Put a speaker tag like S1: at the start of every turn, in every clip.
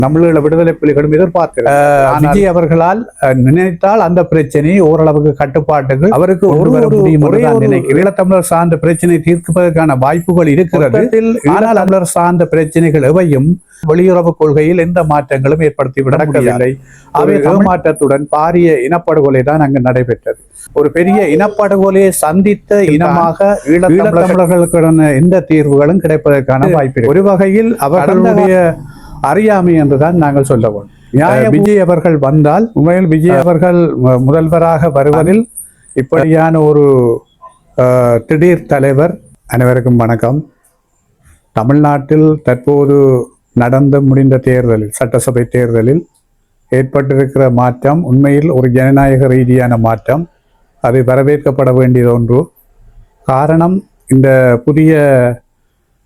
S1: தமிழீழ விடுதலை புலிகளும் எதிர்பார்க்கிறார். விஜய் அவர்களால் நினைத்தால் அந்த பிரச்சனை ஓரளவுக்கு கட்டுப்பாட்டுகள் அவருக்கு ஈழத்தமிழர் சார்ந்த பிரச்சனை தீர்ப்பதற்கான வாய்ப்புகள் இருக்கிறது. ஈழத்தமிழர் சார்ந்த பிரச்சனைகள் எவையும் வெளியுறவு கொள்கையில் எந்த மாற்றங்களும் ஏற்படுத்திவிட முடியவில்லை. அவை ஏமாற்றத்துடன் பாரிய இனப்படுகொலை தான் அங்கு நடைபெற்றது. ஒரு பெரிய இனப்படுகொலையை சந்தித்த இனமாக ஈழத்தமிழர்களுக்கான எந்த தீர்வுகளும் கிடைப்பதற்கான வாய்ப்பு. ஒரு வகையில் அவர்களுடைய அறியாமை என்றுதான் நாங்கள் சொல்லுவோம். விஜய் அவர்கள் வந்தால் உண்மையில் விஜய் அவர்கள் முதல்வராக வருவதில் இப்படியான ஒரு திடீர் தலைவர். அனைவருக்கும் வணக்கம். தமிழ்நாட்டில் தற்போது நடந்து முடிந்த தேர்தலில், சட்டசபை தேர்தலில் ஏற்பட்டிருக்கிற மாற்றம் உண்மையில் ஒரு ஜனநாயக ரீதியான மாற்றம். அது வரவேற்கப்பட வேண்டியது ஒன்று. காரணம், இந்த புதிய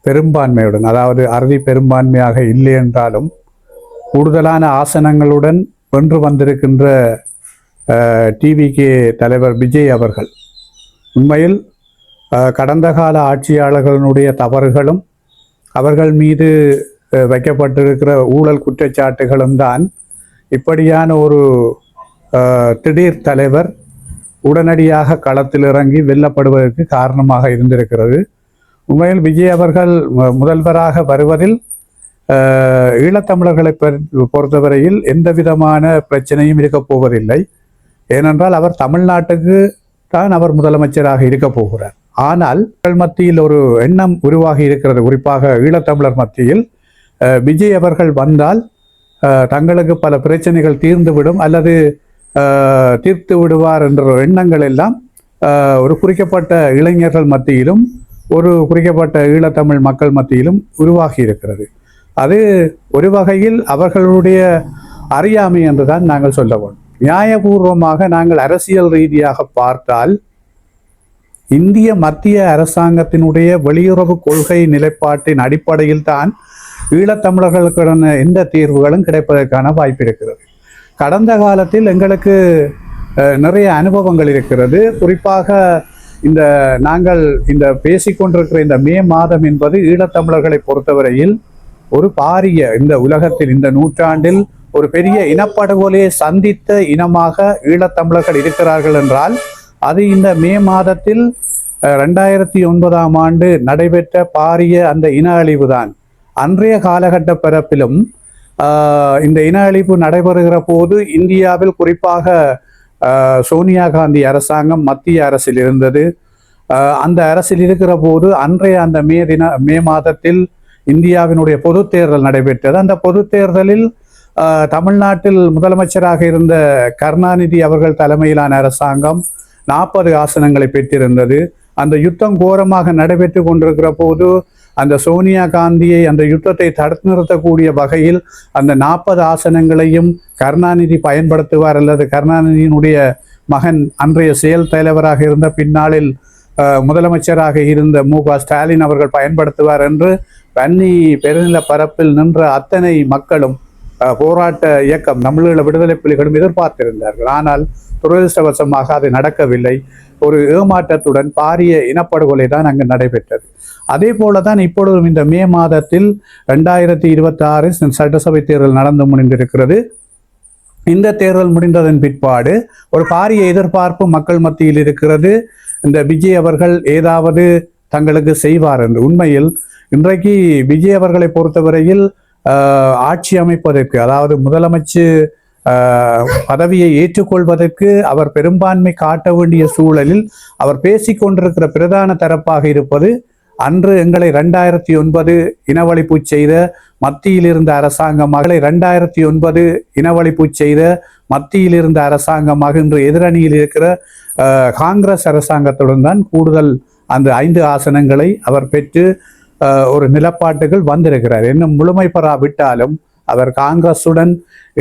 S1: பெரும்பான்மையுடன், அதாவது அறுதி பெரும்பான்மையாக இல்லை என்றாலும் கூடுதலான ஆசனங்களுடன் வென்று வந்திருக்கின்ற டிவிகே தலைவர் விஜய் அவர்கள் உண்மையில் கடந்த கால ஆட்சியாளர்களுடைய தவறுகளும் அவர்கள் மீது வைக்கப்பட்டிருக்கிற ஊழல் குற்றச்சாட்டுகளும் தான் இப்படியான ஒரு திடீர் தலைவர் உடனடியாக களத்தில் இறங்கி வெல்லப்படுவதற்கு காரணமாக இருந்திருக்கிறது. உண்மையில் விஜய் அவர்கள் முதல்வராக வருவதில் ஈழத்தமிழர்களை பொறுத்தவரையில் எந்த விதமான பிரச்சனையும் இருக்கப் போவதில்லை. ஏனென்றால் அவர் தமிழ்நாட்டுக்கு தான் அவர் முதலமைச்சராக இருக்க போகிறார். ஆனால் மத்தியில் ஒரு எண்ணம் உருவாகி இருக்கிறது, குறிப்பாக ஈழத்தமிழர் மத்தியில் விஜய் அவர்கள் வந்தால் தங்களுக்கு பல பிரச்சனைகள் தீர்ந்துவிடும் அல்லது தீர்த்து விடுவார் என்ற எண்ணங்கள் எல்லாம் ஒரு குறிக்கப்பட்ட இளைஞர்கள் மத்தியிலும் ஒரு குறிக்கப்பட்ட ஈழத்தமிழ் மக்கள் மத்தியிலும் உருவாகி இருக்கிறது. அது ஒரு வகையில் அவர்களுடைய அறியாமை என்றுதான் நாங்கள் சொல்லுவோம். நியாயபூர்வமாக நாங்கள் அரசியல் ரீதியாக பார்த்தால் இந்திய மத்திய அரசாங்கத்தினுடைய வெளியுறவு கொள்கை நிலைப்பாட்டின் அடிப்படையில் தான் ஈழத்தமிழர்களுக்கான எந்த தீர்வுகளும் கிடைப்பதற்கான வாய்ப்பு இருக்கிறது. கடந்த காலத்தில் எங்களுக்கு நிறைய அனுபவங்கள் இருக்கிறது. குறிப்பாக நாங்கள் பேசிக்கொண்டிருக்கிற இந்த மே மாதம் என்பது ஈழத்தமிழர்களை பொறுத்தவரையில் ஒரு பாரிய, இந்த உலகத்தில் இந்த நூற்றாண்டில் ஒரு பெரிய இனப்படுகொலையை சந்தித்த இனமாக ஈழத்தமிழர்கள் இருக்கிறார்கள் என்றால் அது இந்த மே மாதத்தில் 2009ஆம் ஆண்டு நடைபெற்ற பாரிய அந்த இன அழிவு தான். அன்றைய காலகட்ட பிறப்பிலும் இந்த இன அழிவு நடைபெறுகிற போது இந்தியாவில் குறிப்பாக சோனியா காந்தி அரசாங்கம் மத்திய அரசில் இருந்தது. அந்த அரசில் இருக்கிற போது அன்றைய அந்த மே மாதத்தில் இந்தியாவினுடைய பொது தேர்தல் நடைபெற்றது. அந்த பொது தேர்தலில் தமிழ்நாட்டில் முதலமைச்சராக இருந்த கருணாநிதி அவர்கள் தலைமையிலான அரசாங்கம் 40 ஆசனங்களை பெற்றிருந்தது. அந்த யுத்தம் கோரமாக நடைபெற்று கொண்டிருக்கிற போது அந்த சோனியா காந்தியை அந்த யுத்தத்தை தடுத்து நிறுத்தக்கூடிய வகையில் அந்த 40 ஆசனங்களையும் கருணாநிதி பயன்படுத்துவார் அல்லது கருணாநிதியினுடைய மகன் அன்றைய செயல் தலைவராக இருந்த பின்னாளில் முதலமைச்சராக இருந்த மு.க. ஸ்டாலின் அவர்கள் பயன்படுத்துவார் என்று வன்னி பெருநில பரப்பில் நின்ற அத்தனை மக்களும் போராட்ட இயக்கம் தமிழீழ விடுதலை புலிகளும் எதிர்பார்த்திருந்தார்கள். ஆனால் துரதிருஷ்டவசமாக அது நடக்கவில்லை. ஒரு ஏமாற்றத்துடன் பாரிய இனப்படுகொலை தான் அங்கு நடைபெற்றது. அதே போலதான் இப்பொழுதும் இந்த மே மாதத்தில் 2026 சட்டசபை தேர்தல் நடந்து முடிந்திருக்கிறது. இந்த தேர்தல் முடிந்ததன் பிற்பாடு ஒரு பாரிய எதிர்பார்ப்பு மக்கள் மத்தியில் இருக்கிறது. இந்த விஜய் அவர்கள் ஏதாவது தங்களுக்கு செய்வார் என்று. உண்மையில் இன்றைக்கு விஜய் அவர்களை பொறுத்தவரையில் ஆட்சி அமைப்பதற்கு, அதாவது முதலமைச்சர் பதவியை ஏற்றுக்கொள்வதற்கு அவர் பெரும்பான்மை காட்ட வேண்டிய சூழலில் அவர் பேசிக்கொண்டிருக்கிற பிரதான தரப்பாக இருப்பது அன்று எங்களை 2009 இனவழிப்பு செய்த மத்தியில் இருந்த அரசாங்கமாக 2009 இனவழிப்பு செய்த மத்தியில் இருந்த அரசாங்கமாக இன்று எதிரணியில் இருக்கிற காங்கிரஸ் அரசாங்கத்துடன் தான் கூடுதல் அந்த 5 ஆசனங்களை அவர் பெற்று ஒரு நிலப்பாட்டுகள் வந்திருக்கிறார். இன்னும் முழுமை பெறாவிட்டாலும் அவர் காங்கிரசுடன்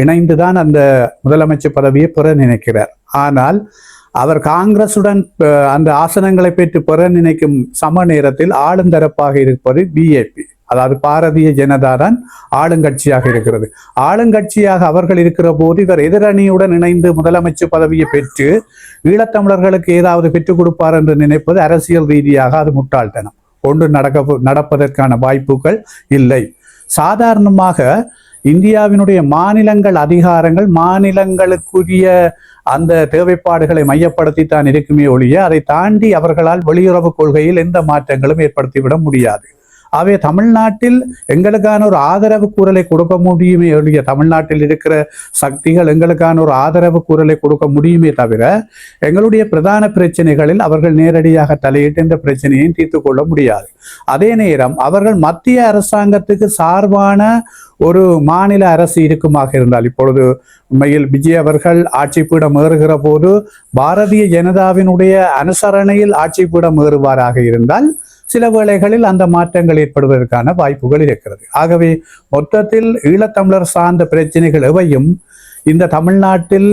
S1: இணைந்துதான் அந்த முதலமைச்சர் பதவியை பெற நினைக்கிறார். ஆனால் அவர் காங்கிரசுடன் அந்த ஆசனங்களை பெற்று பெற நினைக்கும் சம நேரத்தில் ஆளுந்தரப்பாக இருப்பது பிஜேபி, அதாவது பாரதிய ஜனதா தான் ஆளுங்கட்சியாக இருக்கிறது. ஆளுங்கட்சியாக அவர்கள் இருக்கிற போது இவர் எதிரணியுடன் இணைந்து முதலமைச்சர் பதவியை பெற்று ஈழத்தமிழர்களுக்கு ஏதாவது பெற்றுக் கொடுப்பார் என்று நினைப்பது அரசியல் ரீதியாக அது முட்டாள்தனம். ஒன்று நடப்பதற்கான வாய்ப்புகள் இல்லை. சாதாரணமாக இந்தியாவினுடைய மாநிலங்கள் அதிகாரங்கள் மாநிலங்களுக்குரிய அந்த தேவைப்பாடுகளை மையப்படுத்தித்தான் இருக்குமே ஒழிய அதை தாண்டி அவர்களால் வெளியுறவு கொள்கையில் எந்த மாற்றங்களும் ஏற்படுத்திவிட முடியாது. ஆகவே தமிழ்நாட்டில் எங்களுக்கான ஒரு ஆதரவு குரலை கொடுக்க முடியுமே ஒழிய, தமிழ்நாட்டில் இருக்கிற சக்திகள் எங்களுக்கான ஒரு ஆதரவு குரலை கொடுக்க முடியுமே தவிர எங்களுடைய பிரதான பிரச்சனைகளில் அவர்கள் நேரடியாக தலையிட்டு இந்த பிரச்சனையை தீர்த்து கொள்ள முடியாது. அதே நேரம் அவர்கள் மத்திய அரசாங்கத்துக்கு சார்பான ஒரு மாநில அரசு இருக்குமாக இருந்தால், இப்பொழுது உண்மையில் விஜய் அவர்கள் ஆட்சிப்பீடம் ஏறுகிற போது பாரதிய ஜனதாவினுடைய அனுசரணையில் ஆட்சிப்பீடம் ஏறுவாராக இருந்தால் சில வேளைகளில் அந்த மாற்றங்கள் ஏற்படுவதற்கான வாய்ப்புகள் இருக்கிறது. ஆகவே மொத்தத்தில் ஈழத்தமிழர் சார்ந்த பிரச்சனைகள் எவையும் இந்த தமிழ்நாட்டில்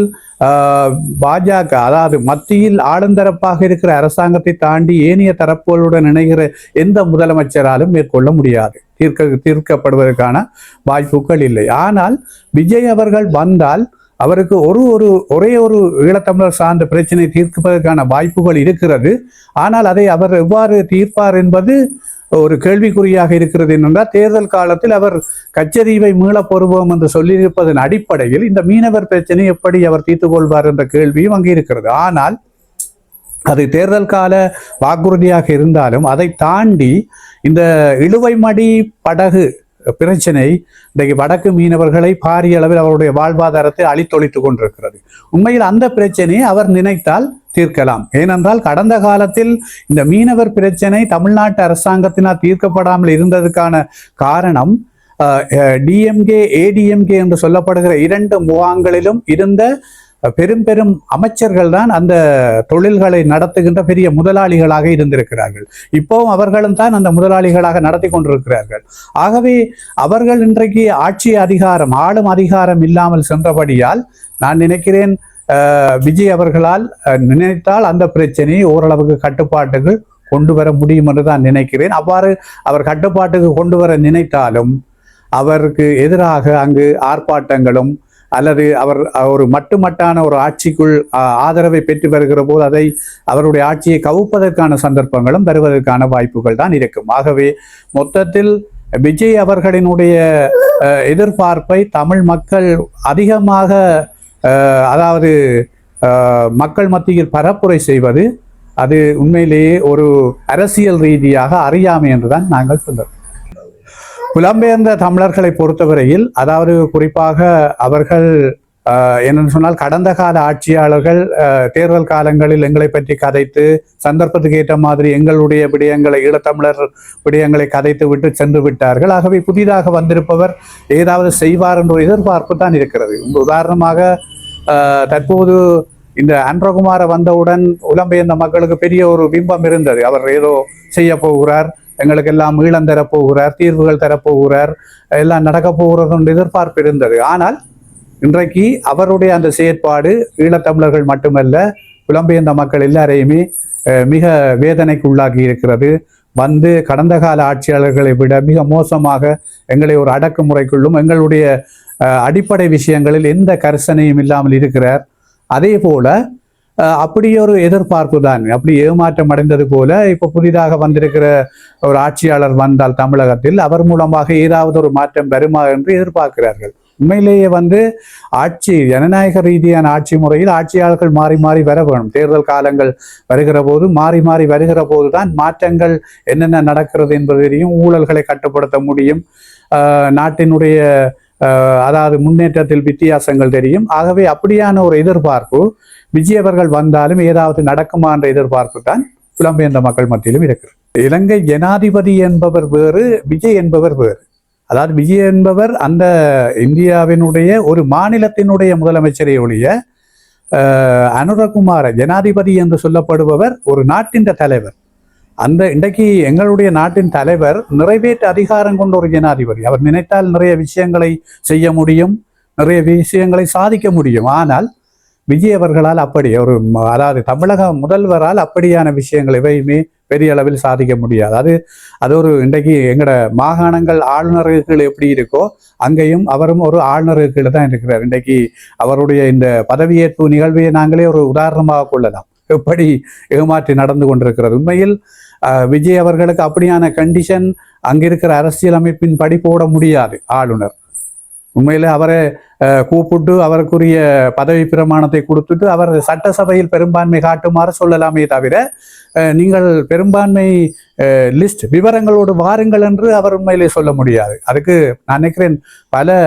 S1: பாஜக, அதாவது மத்தியில் ஆளுந்தரப்பாக இருக்கிற அரசாங்கத்தை தாண்டி ஏனைய தரப்புகளுடன் இணைகிற எந்த முதலமைச்சராலும் மேற்கொள்ள முடியாது, தீர்க்கப்படுவதற்கான வாய்ப்புகள் இல்லை. ஆனால் விஜய் அவர்கள் வந்தால் அவருக்கு ஒரே ஒரு ஈழத்தமிழர் சார்ந்த பிரச்சனை தீர்ப்பதற்கான வாய்ப்புகள் இருக்கிறது. ஆனால் அதை அவர் எவ்வாறு தீர்ப்பார் என்பது ஒரு கேள்விக்குறியாக இருக்கிறது. என்றால் தேர்தல் காலத்தில் அவர் கச்சதீவை மீளப் பெறுவோம் என்று சொல்லியிருப்பதன் அடிப்படையில் இந்த மீனவர் பிரச்சனை எப்படி அவர் தீர்த்துக் கொள்வார் என்ற கேள்வியும் அங்கே இருக்கிறது. ஆனால் அது தேர்தல் கால வாக்குறுதியாக இருந்தாலும் அதை தாண்டி இந்த இழுவைமடி படகு பிரச்சனை இன்றைக்கு வடக்கு மீனவர்களை பாரிய அளவில் அவருடைய வாழ்வாதாரத்தை அழித்தொழித்துக் கொண்டிருக்கிறது. உண்மையில் அந்த பிரச்சனையை அவர் நினைத்தால் தீர்க்கலாம். ஏனென்றால் கடந்த காலத்தில் இந்த மீனவர் பிரச்சனை தமிழ்நாட்டு அரசாங்கத்தினால் தீர்க்கப்படாமல் இருந்ததுக்கான காரணம் டிஎம்கே ஏடிஎம்கே என்று சொல்லப்படுகிற இரண்டு முகாம்களிலும் இருந்த பெரும் பெரும் அமைச்சர்கள் தான் அந்த தொழில்களை நடத்துகின்ற பெரிய முதலாளிகளாக இருந்திருக்கிறார்கள். இப்போவும் அவர்களும் தான் அந்த முதலாளிகளாக நடத்தி கொண்டிருக்கிறார்கள். ஆகவே அவர்கள் இன்றைக்கு ஆட்சி அதிகாரம், ஆளும் அதிகாரம் இல்லாமல் சென்றபடியால் நான் நினைக்கிறேன் விஜய் அவர்களால் நினைத்தால் அந்த பிரச்சனையை ஓரளவுக்கு கட்டுப்பாட்டுக்கு கொண்டு வர முடியும் என்று தான் நினைக்கிறேன். அவ்வாறு அவர் கட்டுப்பாட்டுக்கு கொண்டு வர நினைத்தாலும் அவருக்கு எதிராக அங்கு ஆர்ப்பாட்டங்களும் அல்லது அவர் ஒரு மட்டுமட்டான ஒரு ஆட்சிக்குள் ஆதரவை பெற்று வருகிற போது அதை அவருடைய ஆட்சியை கவுப்பதற்கான சந்தர்ப்பங்களும் வருவதற்கான வாய்ப்புகள் தான் இருக்கும். ஆகவே மொத்தத்தில் விஜய் அவர்களினுடைய எதிர்பார்ப்பை தமிழ் மக்கள் அதிகமாக அதாவது மக்கள் மத்தியில் பரப்புரை செய்வது அது உண்மையிலேயே ஒரு அரசியல் ரீதியாக அறியாமை என்றுதான் நாங்கள் சொல்றோம். புலம்பெயர்ந்த தமிழர்களை பொறுத்தவரையில், அதாவது குறிப்பாக அவர்கள் என்னென்னு சொன்னால் கடந்த கால ஆட்சியாளர்கள் தேர்தல் காலங்களில் எங்களை பற்றி கதைத்து சந்தர்ப்பத்துக்கு ஏற்ற மாதிரி எங்களுடைய விடயங்களை, ஈழத்தமிழர் விடயங்களை கதைத்து விட்டு சென்று விட்டார்கள். ஆகவே புதிதாக வந்திருப்பவர் ஏதாவது செய்வார் என்ற எதிர்பார்ப்பு தான் இருக்கிறது. உதாரணமாக தற்போது இந்த அன்றகுமார வந்தவுடன் புலம்பெயர்ந்த மக்களுக்கு பெரிய ஒரு பிம்பம் இருந்தது. அவர் ஏதோ செய்ய போகிறார், எங்களுக்கு எல்லாம் ஈழம் தரப்போகிறார், தீர்வுகள் தரப்போகிறார், எல்லாம் நடக்க போகிறது என்று எதிர்பார்ப்பு இருந்தது. ஆனால் இன்றைக்கு அவருடைய அந்த செயற்பாடு ஈழத்தமிழர்கள் மட்டுமல்ல புலம்பெயர்ந்த மக்கள் எல்லாரையுமே மிக வேதனைக்கு உள்ளாகி இருக்கிறது. வந்து கடந்த கால ஆட்சியாளர்களை விட மிக மோசமாக எங்களை ஒரு அடக்குமுறைக்குள்ளும் எங்களுடைய அடிப்படை விஷயங்களில் எந்த கரிசனையும் இல்லாமல் இருக்கிறார். அதே போல அப்படி ஒரு எதிர்பார்ப்பு தான், அப்படி ஏமாற்றம் அடைந்தது போல இப்போ புதிதாக வந்திருக்கிற ஒரு ஆட்சியாளர் வந்தால் தமிழகத்தில் அவர் மூலமாக ஏதாவது ஒரு மாற்றம் வருமா என்று எதிர்பார்க்கிறார்கள். உண்மையிலேயே ஆட்சி ஜனநாயக ரீதியான ஆட்சி முறையில் ஆட்சியாளர்கள் மாறி மாறி வர வேணும். தேர்தல் காலங்கள் வருகிற போது மாறி மாறி வருகிற போதுதான் மாற்றங்கள் என்னென்ன நடக்கிறது என்பதையும் ஊழல்களை கட்டுப்படுத்த முடியும், நாட்டினுடைய அதாவது முன்னேற்றத்தில் வித்தியாசங்கள் தெரியும். ஆகவே அப்படியான ஒரு எதிர்பார்ப்பு விஜய் அவர்கள் வந்தாலும் ஏதாவது நடக்குமா என்ற எதிர்பார்ப்பு தான் புலம்பெயர்ந்த மக்கள் மத்தியிலும் இருக்கிறது. இலங்கை ஜனாதிபதி என்பவர் வேறு, விஜய் என்பவர் வேறு. அதாவது விஜய் என்பவர் அந்த இந்தியாவினுடைய ஒரு மாநிலத்தினுடைய முதலமைச்சரை ஒழிய அனுரகுமார ஜனாதிபதி என்று சொல்லப்படுபவர் ஒரு நாட்டின் தலைவர். அந்த இன்றைக்கு எங்களுடைய நாட்டின் தலைவர் நிறைவேற்று அதிகாரம் கொண்ட ஒரு ஜனாதிபதி. அவர் நினைத்தால் நிறைய விஷயங்களை செய்ய முடியும், நிறைய விஷயங்களை சாதிக்க முடியும். ஆனால் விஜய் அவர்களால் அப்படி ஒரு அதாவது தமிழக முதல்வரால் அப்படியான விஷயங்கள் எவையுமே பெரிய அளவில் சாதிக்க முடியாது. அது ஒரு இன்றைக்கு எங்களோட மாகாணங்கள் ஆளுநர்கள் எப்படி இருக்கோ அங்கேயும் அவரும் ஒரு ஆளுநர்கள் தான் இருக்கிறார். இன்றைக்கு அவருடைய இந்த பதவியேற்பு நிகழ்வை நாங்களே ஒரு உதாரணமாக கொள்ளலாம், எப்படி ஏமாற்றி நடந்து கொண்டிருக்கிறது. உண்மையில் விஜய் அவர்களுக்கு அப்படியான கண்டிஷன் அங்கிருக்கிற அரசியல் அமைப்பின் படி போட முடியாது ஆளுநர். உண்மையிலே அவரை கூப்பிட்டு அவருக்குரிய பதவி பிரமாணத்தை கொடுத்துட்டு அவர் சட்டசபையில் பெரும்பான்மை காட்டுமாறு சொல்லலாமே தவிர நீங்கள் பெரும்பான்மை லிஸ்ட் விவரங்களோடு வாருங்கள் என்று அவர் உண்மையிலே சொல்ல முடியாது. அதுக்கு நான் நினைக்கிறேன் பல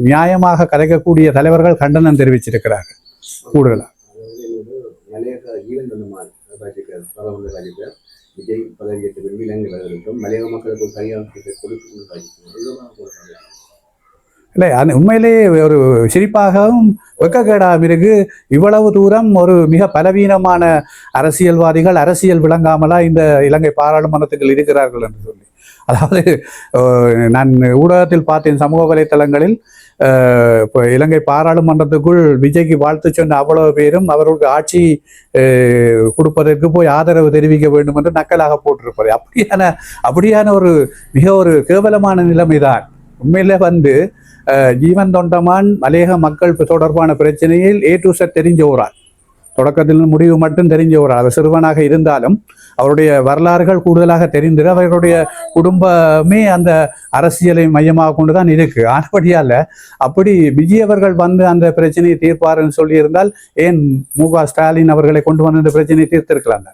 S1: நியாயமாக கலைக்கக்கூடிய தலைவர்கள் கண்டனம் தெரிவிச்சிருக்கிறார்கள். கூடுதலாக
S2: விஜய் பதவியேற்ற பிறகு இலங்கை மலையாள மக்களுக்கு ஒரு சரியான கொடுத்து
S1: இல்லை, உண்மையிலே ஒரு சிரிப்பாகவும் வெக்கக்கேடாகவும் இருக்கு. இவ்வளவு தூரம் ஒரு மிக பலவீனமான அரசியல்வாதிகள் அரசியல் விளங்காமலா இந்த இலங்கை பாராளுமன்றத்துக்கு இருக்கிறார்கள் என்று சொல்லி, அதாவது நான் ஊடகத்தில் பார்த்தேன், சமூக வலைத்தளங்களில் இப்போ இலங்கை பாராளுமன்றத்துக்குள் விஜய்க்கு வாழ்த்து சொன்ன அவ்வளவு பேரும் அவர்களுக்கு ஆட்சி கொடுப்பதற்கு போய் ஆதரவு தெரிவிக்க வேண்டும் என்று நக்கலாக போட்டிருப்பாரு. அப்படியான ஒரு மிக ஒரு கேவலமான நிலைமைதான். உண்மையில ஜீவன் தொண்டமான் மலையக மக்கள் தொடர்பான பிரச்சனையில் A to Z தெரிஞ்ச ஒராள், தொடக்கத்தில் முடிவு மட்டும் தெரிஞ்ச ஒராள். அவர் சிறுவனாக இருந்தாலும் அவருடைய வரலாறுகள் கூடுதலாக தெரிந்தது. அவர்களுடைய குடும்பமே அந்த அரசியலை மையமாக கொண்டுதான் இருக்கு. ஆனபடியால அப்படி விஜய் அவர்கள் அந்த பிரச்சனையை தீர்ப்பாருன்னு சொல்லியிருந்தால் ஏன் மு.க. ஸ்டாலின் அவர்களை கொண்டு வந்து இந்த பிரச்சனையை தீர்த்திருக்கலாம்.